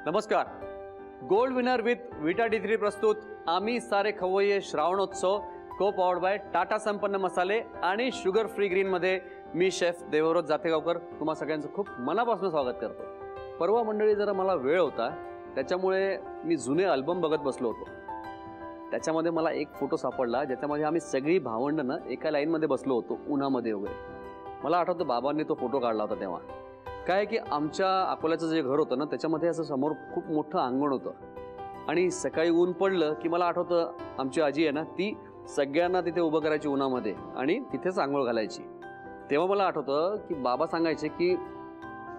नमस्कार. Gold winner with विटा D3 प्रस्तुत आम्ही सारे खवय्ये श्रावणोत्सव को पॉवर्ड बाय टाटा संपन्न मसाले आणि शुगर फ्री ग्रीन मध्ये मी शेफ देवव्रत जातेगावकर तुम्हा सगळ्यांचं खूप मनापासून स्वागत करतो. परवा मंडळी जरा मला वेळ होता त्याच्यामुळे मी जुने अल्बम बघत बसलो होतो. त्याच्यामध्ये मला एक फोटो सापडला ज्याच्यामध्ये आम्ही सगळी भावंडं एका लाईनमध्ये बसलो होतो उन्हामध्ये वगैरे. मला आठवतं बाबांनी तो फोटो काढला होता तेव्हा. काय की आमच्या अकोल्याचं जे घर होतं ना त्याच्यामध्ये असं समोर खूप मोठं अंगण होतं आणि सकाळी ऊन पडलं की मला आठवतं आमची आजी आहे ना ती सगळ्यांना तिथे उभं करायची उन्हामध्ये आणि तिथेच आंघोळ घालायची. तेव्हा मला आठवतं की बाबा सांगायचे की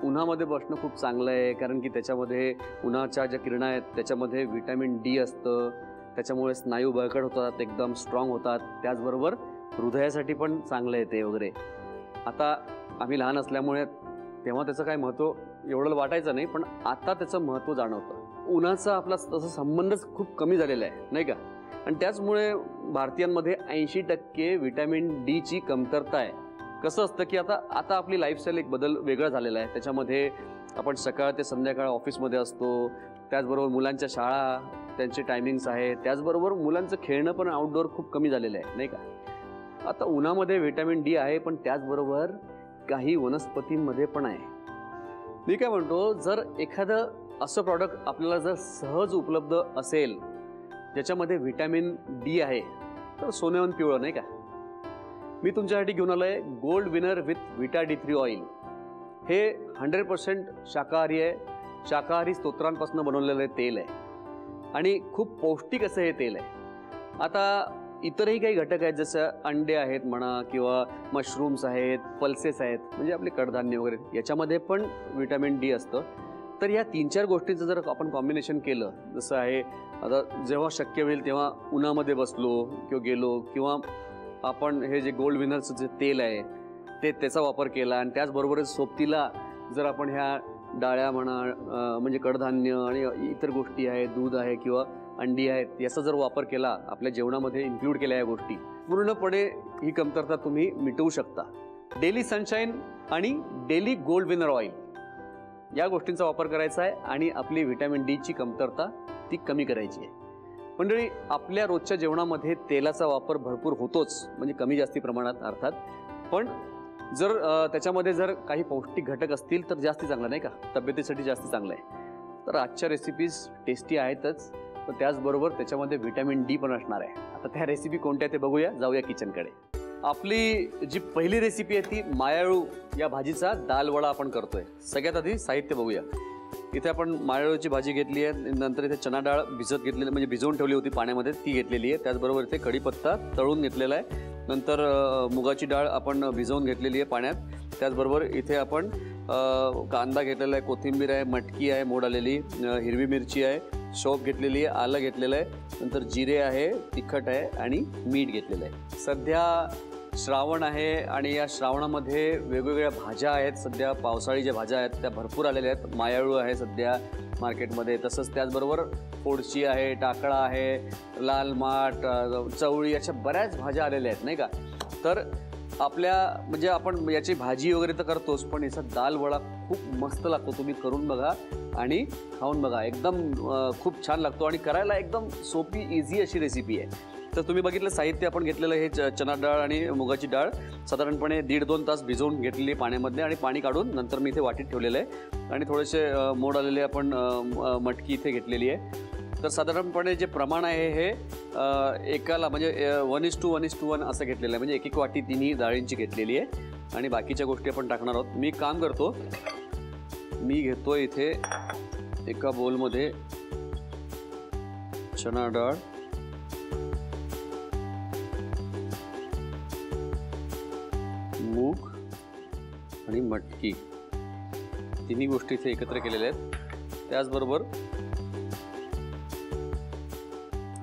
उन्हामध्ये बसणं खूप चांगलं आहे कारण की त्याच्यामध्ये उन्हाच्या ज्या किरणा आहेत त्याच्यामध्ये व्हिटॅमिन D असतं. त्याच्यामुळे स्नायू बळकट होतात, एकदम स्ट्रॉंग होतात. त्याचबरोबर हृदयासाठी पण चांगलं आहे ते वगैरे. आता आम्ही लहान असल्यामुळे तेव्हा त्याचं काय महत्त्व एवढं वाटायचं नाही, पण आता त्याचं महत्त्व जाणवतं. उन्हाचा आपला तसा संबंधच खूप कमी झालेला आहे नाही का. आणि त्याचमुळे भारतीयांमध्ये 80% व्हिटॅमिन D ची कमतरता आहे. कसं असतं की आता आपली लाईफस्टाईल एक बदल वेगळा झालेला आहे. त्याच्यामध्ये आपण सकाळ ते संध्याकाळ ऑफिसमध्ये असतो. त्याचबरोबर मुलांच्या शाळा त्यांचे टायमिंग्स आहे. त्याचबरोबर मुलांचं खेळणं पण आउटडोअर खूप कमी झालेलं आहे नाही का. आता उन्हामध्ये व्हिटॅमिन D आहे पण त्याचबरोबर काही वनस्पतींमध्ये पण आहे. मी काय म्हणतो जर एखादं असं प्रॉडक्ट आपल्याला जर सहज उपलब्ध असेल ज्याच्यामध्ये व्हिटॅमिन D आहे तर सोन्याहून पिवळं नाही का. मी तुमच्यासाठी घेऊन आलो आहे गोल्ड विनर विथ विटा D3 ऑइल. हे 100% शाकाहारी आहे. शाकाहारी स्तोत्रांपासून बनवलेलं तेल आहे आणि खूप पौष्टिक असं हे तेल आहे. आता इतरही काही घटक आहेत जसं अंडे आहेत म्हणा किंवा मशरूम्स आहेत, पल्सेस आहेत म्हणजे आपले कडधान्य वगैरे याच्यामध्ये पण व्हिटॅमिन D असतं. तर या 3-4 गोष्टींचं जर आपण कॉम्बिनेशन केलं जसं आहे आता जेव्हा शक्य होईल तेव्हा उन्हामध्ये बसलो किंवा गेलो किंवा आपण हे जे गोल्ड विनरचं जे तेल आहे त्याचा वापर केला आणि त्याचबरोबर सोबतीला जर आपण ह्या डाळ्या म्हणा म्हणजे कडधान्य आणि इतर गोष्टी आहेत, दूध आहे किंवा अंडी आहेत याचा जर वापर केला आपल्या जेवणामध्ये इन्क्लूड केल्या या गोष्टी पूर्णपणे ही कमतरता तुम्ही मिटवू शकता. डेली सनशाईन आणि डेली गोल्ड विनर ऑइल या गोष्टींचा वापर करायचा आहे आणि आपली व्हिटॅमिन D ची कमतरता ती कमी करायची आहे. मंडळी आपल्या रोजच्या जेवणामध्ये तेलाचा वापर भरपूर होतोच म्हणजे कमी जास्ती प्रमाणात अर्थात, पण जर त्याच्यामध्ये जर काही पौष्टिक घटक असतील तर जास्ती चांगलं नाही का, तब्येतीसाठी जास्ती चांगलं आहे. तर आजच्या रेसिपीज टेस्टी आहेतच पण त्याचबरोबर त्याच्यामध्ये व्हिटॅमिन D पण असणार आहे. आता त्या रेसिपी कोणत्या ते बघूया, जाऊया किचनकडे. आपली जी पहिली रेसिपी आहे ती मायाळू या भाजीचा दाल वडा आपण करतोय. सगळ्यात आधी साहित्य बघूया. इथे आपण मायाळूची भाजी घेतली आहे, नंतर इथे चणा डाळ भिजत घेतलेली म्हणजे भिजवून ठेवली होती पाण्यामध्ये ती घेतलेली आहे. त्याचबरोबर इथे कढीपत्ता तळून घेतलेला आहे. नंतर मुगाची डाळ आपण भिजवून घेतलेली आहे पाण्यात. त्याचबरोबर इथे आपण कांदा घेतलेला आहे, कोथिंबीर आहे, मटकी आहे मोड आलेली, हिरवी मिरची आहे, शोप घेतलेली आहे, आलं घेतलेलं आहे, नंतर जिरे आहे, तिखट आहे आणि मीठ घेतलेलं आहे. सध्या श्रावण आहे आणि या श्रावणामध्ये वेगवेगळ्या भाज्या आहेत. सध्या पावसाळी ज्या भाज्या आहेत त्या भरपूर आलेल्या आहेत. मायाळू आहे सध्या मार्केटमध्ये, तसंच त्याचबरोबर फोडशी आहे, टाकळा आहे, लाल माठ, चवळी अशा बऱ्याच भाज्या आलेल्या आहेत नाही का. तर आपल्या म्हणजे आपण याची भाजी वगैरे तर करतोच पण याचा दाल वडा खूप मस्त लागतो. तुम्ही करून बघा आणि खाऊन बघा, एकदम खूप छान लागतो आणि करायला एकदम सोपी इझी अशी रेसिपी आहे. तर तुम्ही बघितलं साहित्य आपण घेतलेलं हे चणा डाळ आणि मुगाची डाळ साधारणपणे 1.5-2 तास भिजवून घेतलेली पाण्यामध्ये आणि पाणी काढून नंतर मी इथे वाटीत ठेवलेलं आहे. आणि थोडेसे मोड आलेले आपण मटकी इथे घेतलेली आहे. तर साधारणपणे जे प्रमाण आहे हे एकाला म्हणजे 1:1:1 असं घेतलेलं आहे म्हणजे एक वाटी तिन्ही डाळींची घेतलेली आहे आणि बाकीच्या गोष्टी आपण टाकणार आहोत. मी काम करतो, मी घेतो इथे एका बोलमध्ये चणा डाळ, मूग आणि मटकी तिन्ही गोष्टी इथे एकत्र केलेल्या आहेत. त्याचबरोबर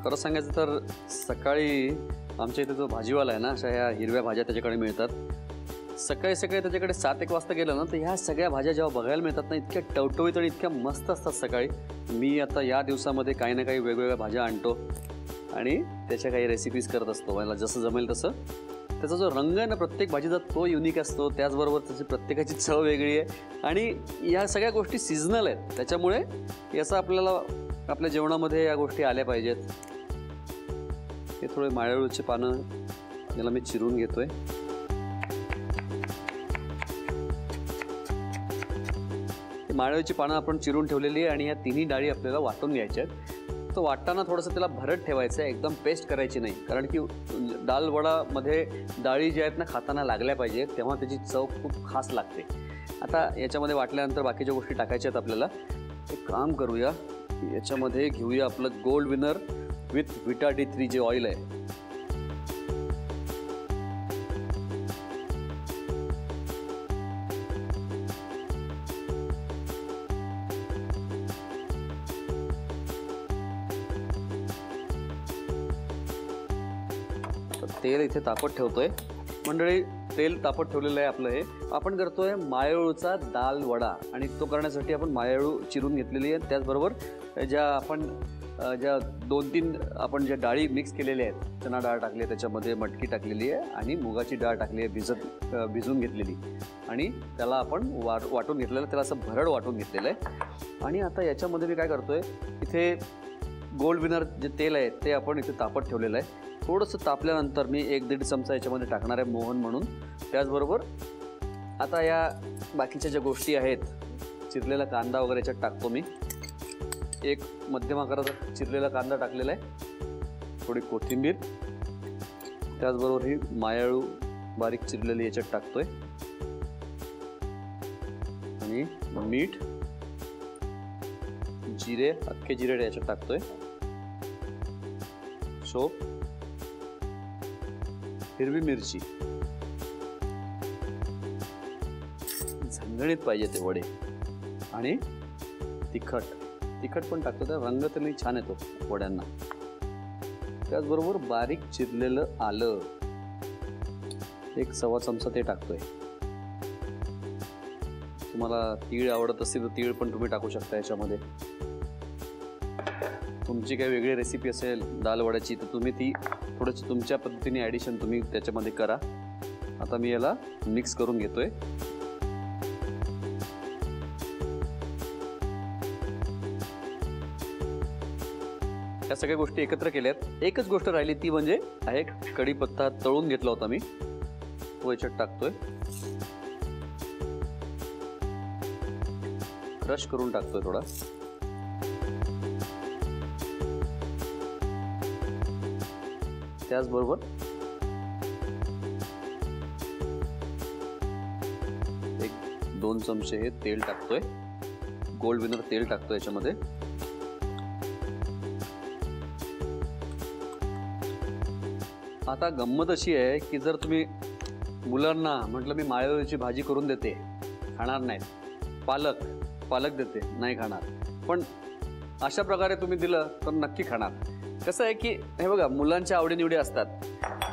खरं सांगायचं तर सकाळी आमच्या इथे जो भाजीवाला आहे ना अशा ह्या हिरव्या भाज्या त्याच्याकडे मिळतात. सकाळी त्याच्याकडे 7-1 वाजता गेलं ना तर ह्या सगळ्या भाज्या जेव्हा बघायला मिळतात ना इतक्या टवटवीत आणि इतक्या मस्त असतात सकाळी. मी आता या दिवसामध्ये काही ना काही वेगवेगळ्या भाज्या आणतो आणि त्याच्या काही रेसिपीज करत असतो. मला जसं जमेल तसं त्याचा जो रंग आहे ना प्रत्येक भाजीचा तो युनिक असतो, त्याचबरोबर त्याची प्रत्येकाची चव वेगळी आहे आणि या सगळ्या गोष्टी सिजनल आहेत, त्याच्यामुळे याचा आपल्याला आपल्या जेवणामध्ये या गोष्टी आल्या पाहिजेत. हे थोडे माळळूचे पानं याला मी चिरून घेतोय. माळळूची पानं आपण चिरून ठेवलेली आहे आणि या तिन्ही डाळी आपल्याला वाटून घ्यायच्या आहेत. तो वाटताना थोडंसं त्याला भरट ठेवायचं आहे, एकदम पेस्ट करायची नाही, कारण की दाल वडामध्ये डाळी ज्या आहेत ना खाताना लागल्या पाहिजेत, तेव्हा त्याची चव खूप खास लागते. आता याच्यामध्ये वाटल्यानंतर बाकीच्या गोष्टी टाकायच्या आहेत आपल्याला. एक काम करूया, याच्यामध्ये घेऊया आपलं गोल्ड विनर विथ विटा D3 जे ऑइल आहे. तेल इथे तापत ठेवतोय मंडळी. तेल तापत ठेवलेलं आहे आपलं. हे आपण करतोय माळळूचा दाल वडा आणि तो करण्यासाठी आपण माळळू चिरून घेतलेली आहे. त्याचबरोबर ज्या 2-3 आपण ज्या डाळी मिक्स केलेल्या आहेत, चणा डाळ टाकली आहे, त्याच्यामध्ये मटकी टाकलेली आहे आणि मुगाची डाळ टाकली आहे भिजून घेतलेली आणि त्याला आपण वाटून घेतलेलं, त्याला असं भरड वाटून घेतलेलं आहे. आणि आता याच्यामध्ये मी काय करतोय, इथे गोल्ड विनर जे तेल आहे ते आपण इथे तापत ठेवलेलं आहे. थोडंसं तापल्यानंतर मी 1-1.5 चमचा याच्यामध्ये टाकणार आहे मोहन म्हणून. त्याचबरोबर आता या बाकीच्या ज्या गोष्टी आहेत, चिरलेला कांदा वगैरे याच्यात टाकतो मी. एक मध्यम आकाराचा चिरलेला कांदा टाकलेला आहे, थोडी कोथिंबीर, त्याचबरोबर ही माळळू बारीक चिरलेली याच्यात टाकतोय आणि मीठ, जिरे, अख्खे जिरे याच्यात टाकतोय, सोप, हिरवी मिरची, झणझणीत पाहिजे ते वडे, आणि तिखट पण टाकतो, तर रंग तर छान येतो वड्यांना. त्याचबरोबर बारीक चिरलेलं आलं 1-1.25 चमचा ते टाकतोय. तुम्हाला तीळ आवडत असेल तर तीळ पण तुम्ही टाकू शकता याच्यामध्ये. तुमची काही वेगळी रेसिपी असेल दाल वड्याची तर तुम्ही ती थोडंसं तुमच्या पद्धतीने ॲडिशन तुम्ही त्याच्यामध्ये करा. आता मी याला मिक्स करून घेतोय. या सगळ्या गोष्टी एकत्र केल्यात. एकच गोष्ट राहिली ती म्हणजे आहे कढीपत्ता तळून घेतला होता मी, तो याच्यात टाकतोय, क्रश करून टाकतोय थोडा. त्याचबरोबर 1-2 चमचे हे तेल टाकतोय, गोल्ड विनर तेल टाकतोय याच्यामध्ये. आता गंमत अशी आहे की जर तुम्ही मुलांना म्हटलं मी माळळूची भाजी करून देते, खाणार नाहीत, पालक देते, नाही खाणार, पण अशा प्रकारे तुम्ही दिलं तर नक्की खाणार. कसं आहे की हे बघा, मुलांच्या आवडीनिवडी असतात,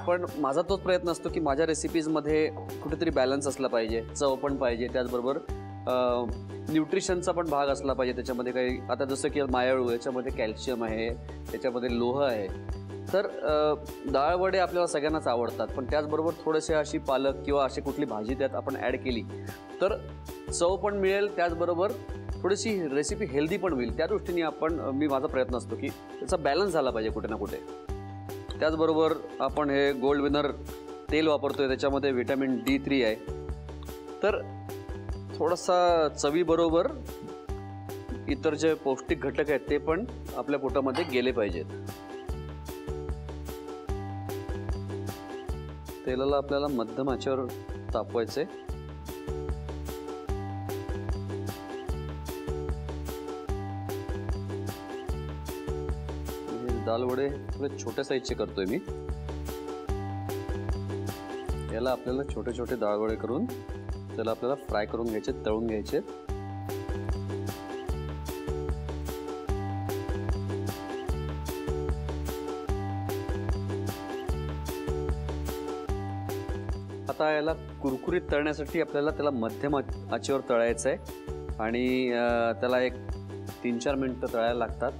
पण माझा तोच प्रयत्न असतो की माझ्या रेसिपीजमध्ये कुठेतरी बॅलन्स असला पाहिजे, चव पण पाहिजे, त्याचबरोबर न्यूट्रिशनचा पण भाग असला पाहिजे त्याच्यामध्ये. काही आता जसं की माळळू याच्यामध्ये कॅल्शियम आहे, त्याच्यामध्ये लोह आहे. तर डाळ वडे आपल्याला सगळ्यांनाच आवडतात, पण त्याचबरोबर थोडेसे अशी पालक किंवा अशी कुठली भाजी त्यात आपण ॲड केली तर चव पण मिळेल, त्याचबरोबर थोडीशी रेसिपी हेल्दी पण होईल. त्या दृष्टीने मी माझा प्रयत्न असतो की त्याचा बॅलन्स झाला पाहिजे कुठे ना कुठे. त्याचबरोबर आपण हे गोल्ड विनर तेल वापरतोय, त्याच्यामध्ये व्हिटॅमिन D3 आहे, तर थोडासा चवीबरोबर इतर जे पौष्टिक घटक आहेत ते पण आपल्या पोटामध्ये गेले पाहिजेत. तेलाला आपल्याला मध्यम आचेवर तापवायचे. दाल वडे थोडे छोट्या साईजचे करतोय मी. याला आपल्याला छोटे छोटे दाल वडे करून त्याला आपल्याला फ्राय करून घ्यायचे, तळून घ्यायचे. आता याला कुरकुरीत तळण्यासाठी आपल्याला त्याला मध्यम आचेवर तळायचं आहे आणि त्याला एक 3-4 मिनिटं तळायला लागतात.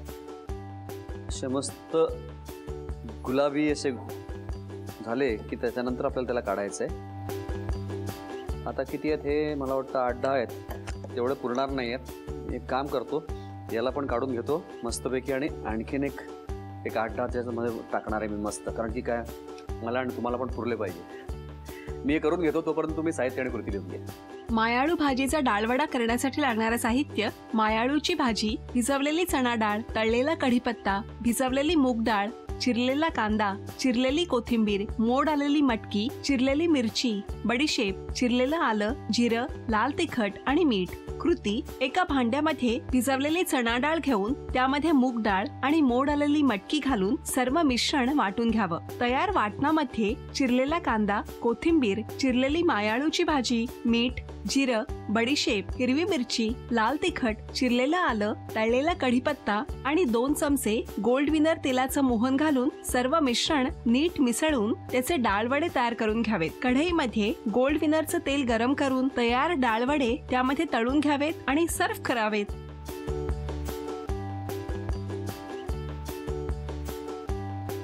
असे मस्त गुलाबी असे झाले की त्याच्यानंतर आपल्याला त्याला काढायचं आहे. आता किती आहेत हे, मला वाटतं 8-10 आहेत. तेवढे पुरणार नाही आहेत. एक काम करतो, याला पण काढून घेतो मस्तपैकी आणि आणखीन एक 8-10 त्याच्यामध्ये टाकणार आहे मी मस्त, कारण की काय मला आणि तुम्हाला पण पुरले पाहिजे. मी हे करून घेतो, तोपर्यंत तुम्ही साहित्य आणि कृती लिहून घ्या. मायाळू भाजीचा डाळवडा करण्यासाठी लागणारं साहित्य: मायाळूची भाजी, भिजवलेली चणा डाळ, तळलेला कढीपत्ता, भिजवलेली मूग डाळ, चिरलेला कांदा, चिरलेली कोथिंबीर, मोड आलेली मटकी, चिरलेली मिरची, बडीशेप, चिरलेलं आलं, जिरं, लाल तिखट आणि मीठ. कृती: एका भांड्यामध्ये भिजवलेली चणा डाळ घेऊन त्यामध्ये मूग डाळ आणि मोड आलेली मटकी घालून सर्व मिश्रण वाटून घ्यावं. तयार वाटणामध्ये चिरलेला कांदा, कोथिंबीर, चिरलेली मायाळूची भाजी, मीठ, जिरं, बडीशेप, हिरवी मिरची, लाल तिखट, चिरलेलं आलं, तळलेला कढीपत्ता आणि 2 चमचे गोल्ड विनर तेलाचं मोहन घालून सर्व मिश्रण नीट मिसळून त्याचे डाळवडे तयार करून घ्यावेत. कढईमध्ये गोल्ड विनरचं तेल गरम करून तयार डाळवडे त्यामध्ये तळून घ्यावेत आणि सर्व्ह करावेत.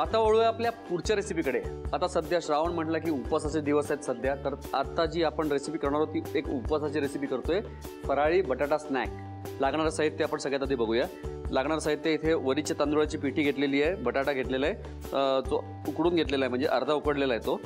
आता वळूया आपल्या पुढच्या रेसिपीकडे. आता सध्या श्रावण म्हटलं की उपवासाचे दिवस आहेत सध्या, तर आता जी आपण रेसिपी करणार आहोत ती एक उपवासाची रेसिपी करतोय, फराळी बटाटा स्नॅक. लागणारं साहित्य आपण सगळ्यात आधी बघूया. लागणारं साहित्य इथे वरीच्या तांदूळाची पिठी घेतलेली आहे, बटाटा घेतलेला आहे, जो उकडून घेतलेला आहे म्हणजे अर्धा उकडलेला आहे तो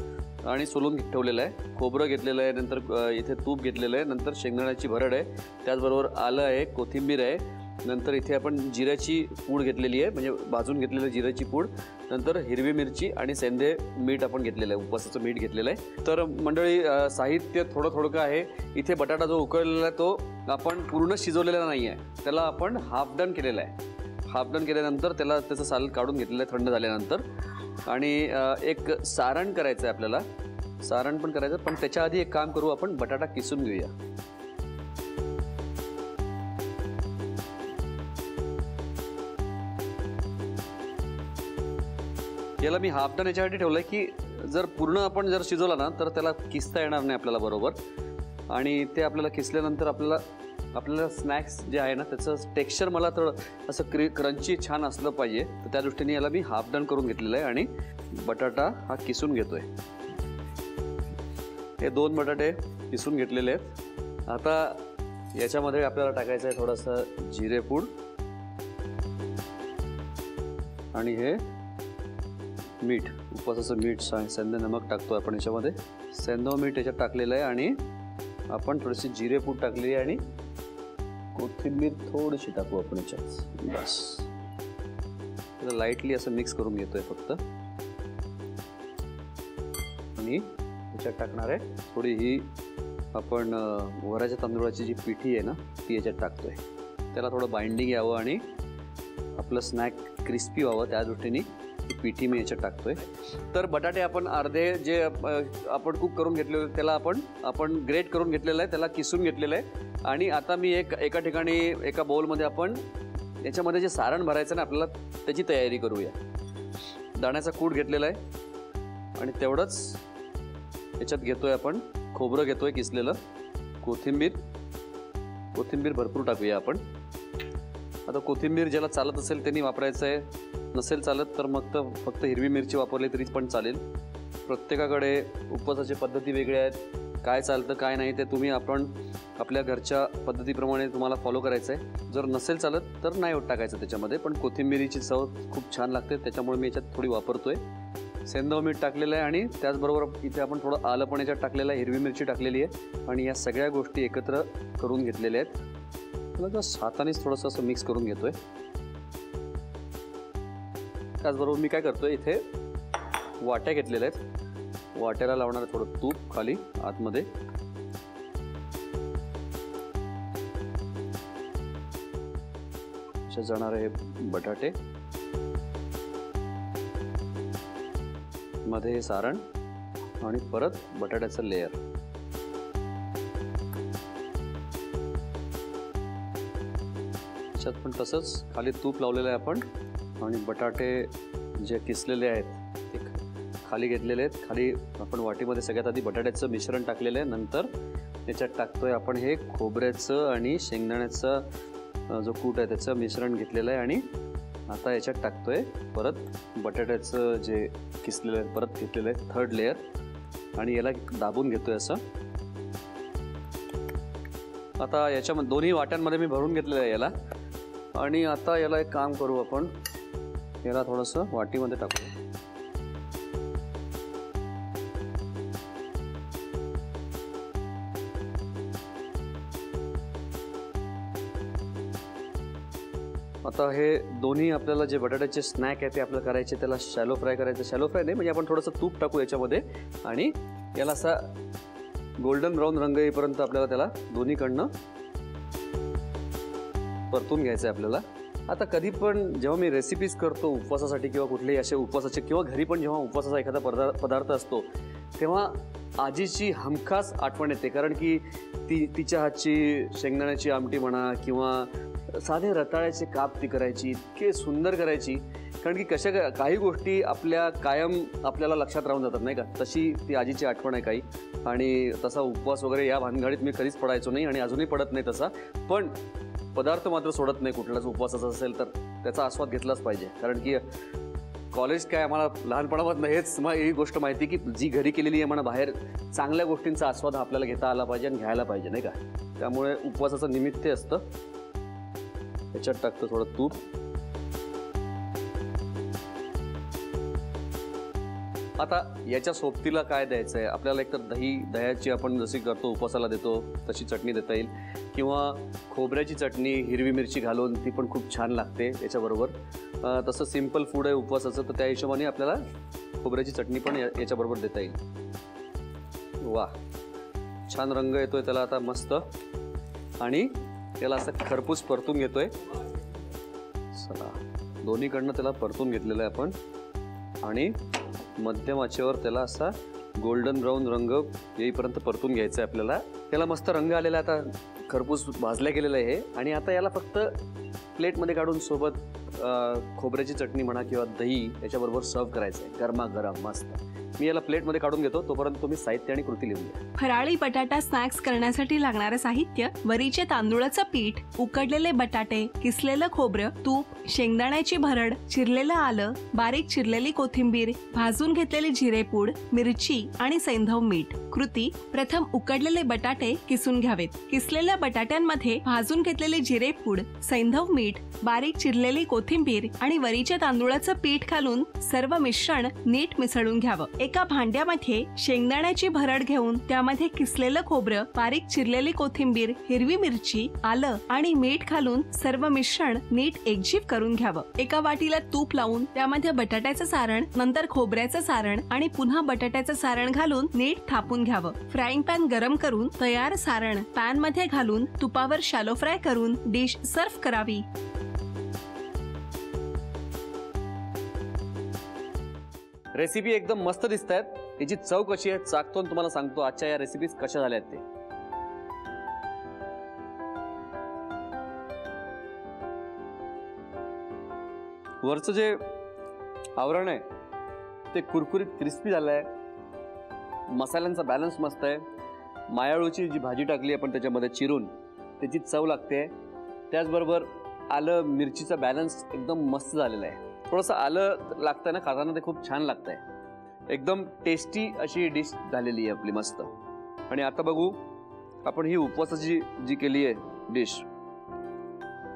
आणि सोलून ठेवलेला आहे, खोबरं घेतलेलं आहे, नंतर इथे तूप घेतलेलं आहे, नंतर शेंगदाण्याची भरड आहे, त्याचबरोबर आलं आहे, कोथिंबीर आहे, नंतर इथे आपण जिऱ्याची पूड घेतलेली आहे म्हणजे भाजून घेतलेली जिऱ्याची पूड, नंतर हिरवी मिरची आणि सेंधे मीठ आपण घेतलेलं आहे, उपवासाचं मीठ घेतलेलं आहे. तर मंडळी साहित्य थोडं आहे. इथे बटाटा जो उकळलेला आहे तो आपण पूर्ण शिजवलेला नाही आहे, त्याला आपण हाफ डन केलेला आहे. हाफ डन केल्यानंतर त्याचं साल काढून घेतलेलं आहे थंड झाल्यानंतर. आणि एक सारण करायचं आहे आपल्याला, सारण पण करायचं, पण त्याच्या आधी एक काम करू, आपण बटाटा किसून घेऊया. याला मी हाफ डन याच्यासाठी ठेवलं आहे की जर पूर्ण आपण जर शिजवला ना तर त्याला किसता येणार नाही आपल्याला बरोबर, आणि ते आपल्याला किसल्यानंतर आपल्याला स्नॅक्स जे आहे ना त्याचं टेक्स्चर मला थोडं असं क्रंची छान असलं पाहिजे, तर त्या दृष्टीने याला मी हाफ डन करून घेतलेलं आहे आणि बटाटा हा किसून घेतोय. हे 2 बटाटे किसून घेतलेले आहेत. आता याच्यामध्ये आपल्याला टाकायचं आहे थोडंसं जिरेपूड आणि हे मीठ, उपवासाचं मीठ, सेंधे नमक टाकतो आपण याच्यामध्ये. सेंधव मीठ याच्यात टाकलेलं आहे आणि आपण थोडीशी जिरेपूड टाकली आणि कोथिंबीर थोडीशी टाकू आपण याच्यात. बस त्याला लाईटली असं मिक्स करून घेतोय फक्त. आणि याच्यात टाकणार आहे थोडी ही आपण वराच्या तांदूळाची जी पिठी आहे ना ती याच्यात टाकतोय. त्याला थोडं बाइंडिंग यावं आणि आपलं स्नॅक क्रिस्पी व्हावं त्या दृष्टीने पिठी मी याच्यात टाकतोय. तर बटाटे आपण अर्धे जे आपण कुक करून घेतले होते त्याला आपण ग्रेट करून घेतलेलं आहे, त्याला किसून घेतलेलं आहे. आणि आता मी एका ठिकाणी एका बाउलमध्ये आपण याच्यामध्ये जे सारण भरायचं ना आपल्याला त्याची तयारी करूया. दाण्याचा कूट घेतलेला आहे आणि तेवढंच याच्यात घेतोय आपण खोबरं घेतोय किसलेलं, कोथिंबीर भरपूर टाकूया आपण. आता कोथिंबीर ज्याला चालत असेल त्यांनी वापरायचं आहे, नसेल चालत तर मग फक्त हिरवी मिरची वापरली तरी पण चालेल. प्रत्येकाकडे उपवासाच्या पद्धती वेगळ्या आहेत, काय चालतं काय नाही ते तुम्ही आपण आपल्या घरच्या पद्धतीप्रमाणे तुम्हाला फॉलो करायचं आहे. जर नसेल चालत तर नाही टाकायचं त्याच्यामध्ये, पण कोथिंबीरीची चव खूप छान लागते त्याच्यामुळे मी याच्यात थोडी वापरतोय. सेंधव मीठ टाकलेलं आहे आणि त्याचबरोबर इथे आपण थोडं आलं पण याच्यात टाकलेलं आहे, हिरवी मिरची टाकलेली आहे आणि या सगळ्या गोष्टी एकत्र करून घेतलेल्या आहेत. मला जस्ट हातानेच थोडंसं असं मिक्स करून घेतोय. त्याचबरोबर मी काय करतोय इथे वाट्या घेतलेल्या आहेत, वाट्याला लावणार थोडं तूप खाली आतमध्ये. असे जाणार हे बटाटे, मध्ये हे सारण आणि परत बटाट्याचं लेयर. त्याच्यात पण तसंच खाली तूप लावलेलं आहे आपण आणि बटाटे जे किसलेले आहेत ते खाली घेतलेले आहेत. खाली आपण वाटीमध्ये सगळ्यात आधी बटाट्याचं मिश्रण टाकलेलं आहे, नंतर त्याच्यात टाकतोय आपण हे खोबऱ्याचं आणि शेंगदाण्याचं जो कूट आहे त्याचं मिश्रण घेतलेलं आहे आणि आता याच्यात टाकतोय परत बटाट्याचं जे किसलेलं आहे, परत घेतलेलं आहे थर्ड लेअर, आणि याला दाबून घेतोय असं. आता याच्यामध्ये दोन्ही वाट्यांमध्ये मी भरून घेतलेलं आहे याला. आणि आता याला एक काम करू, आपण याला थोडंसं वाटीमध्ये टाकू. आता हे दोन्ही आपल्याला जे बटाट्याचे स्नॅक आहे ते आपल्याला करायचे, त्याला शॅलो फ्राय करायचं. शॅलो फ्राय नाही म्हणजे आपण थोडंसं तूप टाकू याच्यामध्ये आणि याला असा गोल्डन ब्राऊन रंग येईपर्यंत आपल्याला त्याला दोन्हीकडनं परतून घ्यायचं आहे आपल्याला. आता कधी पण जेव्हा मी रेसिपीज करतो उपवासासाठी किंवा कुठलेही असे उपवासाचे किंवा घरी पण जेव्हा उपवासाचा एखादा पदार्थ असतो तेव्हा आजीची हमखास आठवण येते. कारण की तिच्या हातची शेंगदाण्याची आमटी म्हणा किंवा साधे रताळ्याचे काप ती करायची, इतके सुंदर करायची. कारण की काही गोष्टी आपल्याला लक्षात राहून जातात नाही का, तशी ती आजीची आठवण आहे काही. आणि तसा उपवास वगैरे या भानगडीत मी कधीच पडायचो नाही आणि अजूनही पडत नाही तसा. पण पदार्थ मात्र सोडत नाही. कुठलाच उपवासाचा असेल तर त्याचा आस्वाद घेतलाच पाहिजे. कारण की कॉलेज काय आम्हाला लहानपणापासून हेच ही गोष्ट माहिती की जी घरी केलेली आहे म्हणा, बाहेर चांगल्या गोष्टींचा आस्वाद आपल्याला घेता आला पाहिजे आणि घ्यायला पाहिजे नाही का. त्यामुळे उपवासाचं निमित्त असतं. याच्यात टाकतो थोडं तूप. आता याच्या सोबतीला काय द्यायचं आहे आपल्याला, एकतर दह्याची आपण जशी करतो उपवासाला देतो तशी चटणी देता येईल, किंवा खोबऱ्याची चटणी हिरवी मिरची घालून ती पण खूप छान लागते याच्याबरोबर. तसं सिम्पल फूड आहे उपवासाचं, तर त्या हिशोबाने आपल्याला खोबऱ्याची चटणी पण याच्याबरोबर देता येईल. वा, छान रंग येतोय त्याला आता मस्त. आणि त्याला असं खरपूस परतून घेतोय. चला, दोन्हीकडनं त्याला परतून घेतलेलं आहे आपण आणि मध्यम आचेवर त्याला असा गोल्डन ब्राऊन रंग येईपर्यंत परतून घ्यायचं आहे आपल्याला. त्याला मस्त रंग आलेला आता, खरपूस भाजल्या गेलेलं आहे. आणि आता याला फक्त प्लेटमध्ये काढून सोबत खोबऱ्याची चटणी म्हणा किंवा दही याच्याबरोबर सर्व करायचं आहे गरमागरम मस्त. मी याला प्लेटमध्ये काढून घेतो, तोपर्यंत तुम्ही साहित्य आणि कृती लिहून घ्या. फराळी बटाटा स्नॅक्स करण्यासाठी लागणारे साहित्य: वरीचे तांदूळाचं पीठ, उकडलेले बटाटे, किसलेलं खोबरं, तूप, शेंगदाण्याची भरड, चिरलेलं आलं, बारीक चिरलेली कोथिंबीर, भाजून घेतलेली जिरेपूड, मिरची आणि सैंधव मीठ. कृती: प्रथम उकडलेले बटाटे किसून घ्यावेत. किसलेल्या बटाट्यांमध्ये भाजून घेतलेली जिरेपूड, सैंधव मीठ, बारीक चिरलेली कोथिंबीर आणि वरीच्या तांदूळाचं पीठ घालून सर्व मिश्रण नीट मिसळून घ्यावं. एका भांड्यामध्ये शेंगदाण्याची भरड घेऊन त्यामध्ये किसलेलं खोबरं, बारीक चिरलेली कोथिंबीर, हिरवी मिरची, आलं आणि मीठ घालून सर्व मिश्रण नीट एकजीव करून घ्यावं. एका वाटीला तूप लावून त्यामध्ये बटाट्याचं सारण, नंतर खोबऱ्याचं सारण आणि पुन्हा बटाट्याचं सारण घालून नीट थापून घ्यावं. फ्राईंग पॅन गरम करून तयार सारण पॅन मध्ये घालून तुपावर शॅलो फ्राय करून डिश सर्व्ह करावी. रेसिपी एकदम मस्त दिसत आहेत. याची चव कशी आहे चाकतो आणि तुम्हाला सांगतो आजच्या या रेसिपीज कशा झाल्या आहेत ते. वरचं जे आवरण आहे ते कुरकुरीत क्रिस्पी झालं आहे. मसाल्यांचा बॅलन्स मस्त आहे. मायाळूची जी भाजी टाकली आपण त्याच्यामध्ये चिरून, त्याची चव लागते. त्याचबरोबर आलं मिरचीचा बॅलन्स एकदम मस्त झालेला आहे. थोडंसं आलं लागतं ना खाताना, ते खूप छान लागतंय. एकदम टेस्टी अशी डिश झालेली आहे आपली मस्त. आणि आता बघू आपण ही उपवासाची जी केली आहे डिश,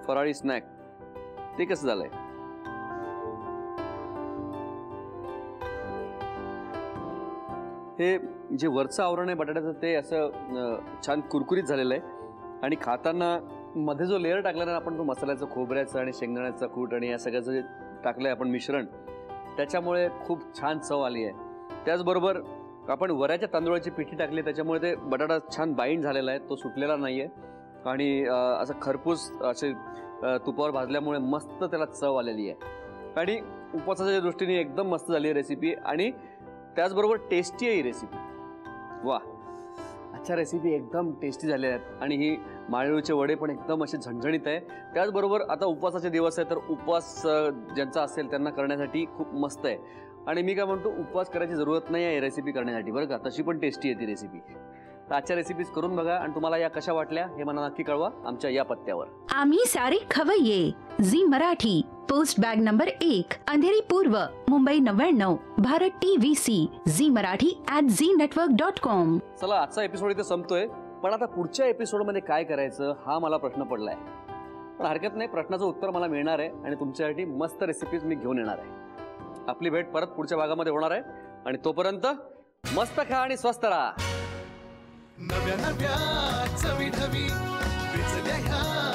फराळी स्नॅक, ते कसं झालंय. हे जे वरचं आवरण आहे बटाट्याचं ते असं छान कुरकुरीत झालेलं आहे. आणि खाताना मध्ये जो लेअर टाकला ना आपण, तो मसाल्याचं, खोबऱ्याचं आणि शेंगदाण्याचा कूट आणि या सगळ्याचं जे टाकलंय आपण मिश्रण, त्याच्यामुळे खूप छान चव आली आहे. त्याचबरोबर आपण वऱ्याच्या तांदूळाची पिठी टाकली, त्याच्यामुळे ते बटाटा छान बाइंड झालेला आहे, तो सुटलेला नाही आहे. आणि असं खरपूस असे तुपावर भाजल्यामुळे मस्त त्याला चव आलेली आहे. आणि उपवासाच्या दृष्टीने एकदम मस्त झाली आहे रेसिपी. आणि त्याचबरोबर टेस्टी आहे ही रेसिपी. वा, अच्छा, रेसिपी एकदम टेस्टी झाल्या आहेत. आणि ही माळळूचे वडे पण एकदम असे झणझणीत आहे. त्याचबरोबर आता उपवासाचे दिवस आहे, तर उपवास ज्यांचा असेल त्यांना करण्यासाठी खूप मस्त आहे. आणि मी काय म्हणतो, उपवास करायची जरूरत नाही आहे रेसिपी करण्यासाठी बरं का, तशी पण टेस्टी आहे ती रेसिपी. तर आजच्या रेसिपीज करून बघा आणि तुम्हाला या कशा वाटल्या हे मला नक्की कळवा आमच्या या पत्त्यावर. आम्ही सारे खवय्ये Zee Marathi post bag number 1, Andheri पूर्व, मुंबई 99, भारत TVC, झी मराठी @ZNetwork.com. चला आजचा एपिसोड इथे संपतोय, पण आता पुढच्या एपिसोडमध्ये काय करायचं हा मला प्रश्न पडलाय. पण हरकत नाही, प्रश्नाचं उत्तर मला मिळणार आहे आणि तुमच्यासाठी मस्त रेसिपीज मी घेऊन येणार आहे. आपली भेट परत पुढच्या भागामध्ये होणार आहे आणि तोपर्यंत मस्त खा आणि स्वस्त राहा. नव्या नव्या चवी ढवी विचल्या ह्या